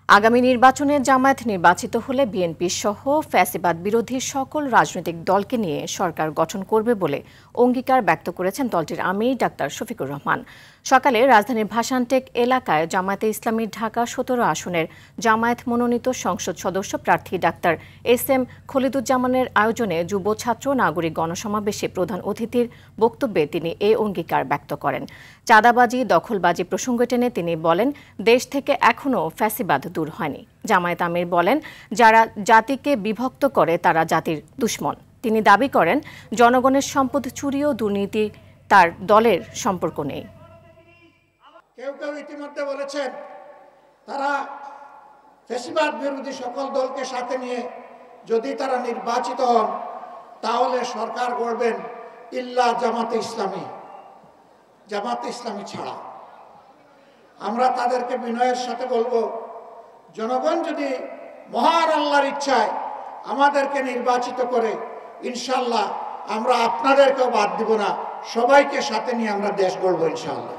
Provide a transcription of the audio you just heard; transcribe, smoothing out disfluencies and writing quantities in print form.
আগামী নির্বাচনে জামায়াত নির্বাচিত হলে বিএনপি সহ ফ্যাসিবাদ বিরোধী সকল রাজনৈতিক দলকে নিয়ে সরকার গঠন করবে বলে অঙ্গীকার ব্যক্ত করেছেন দলটির আমির ডাক্তার শফিকুর রহমান। সকালে রাজধানীর ভাসানটেক এলাকায় জামায়াতে ইসলামী ঢাকা ১৭ আসনের জামায়াত মনোনীত সংসদ সদস্য প্রার্থী ডাক্তার এস.এম. খলিদুজ্জামানের আয়োজনে যুব ছাত্র নাগরিক গণসমাবেশে প্রধান অতিথির বক্তব্যে তিনি এই অঙ্গীকার ব্যক্ত করেন। চাঁদাবাজি, দখলবাজি প্রসঙ্গ টেনে তিনি বলেন, দেশ থেকে এখনও ফ্যাসিবাদ দূর হয়নি। জামায়াত আমির বলেন, যারা জাতিকে বিভক্ত করে তারা জাতির দুশমন। তিনি দাবি করেন, জনগণের সম্পদ চুরি ও দুর্নীতি তার দলের সম্পর্ক নেই। কেউ কেউ ইতিমধ্যে বলেছেন তারা ফ্যাসিবাদ বিরোধী সকল দলকে সাথে নিয়ে যদি তারা নির্বাচিত হন তাহলে সরকার গড়বেন ইল্লা জামাতে ইসলামী, জামাতে ইসলামী ছাড়া। আমরা তাদেরকে বিনয়ের সাথে বলবো, জনগণ যদি মহান আল্লাহর ইচ্ছায় আমাদেরকে নির্বাচিত করে, ইনশাল্লাহ আমরা আপনাদেরকেও বাদ দিব না, সবাইকে সাথে নিয়ে আমরা দেশ গড়ব ইনশাল্লাহ।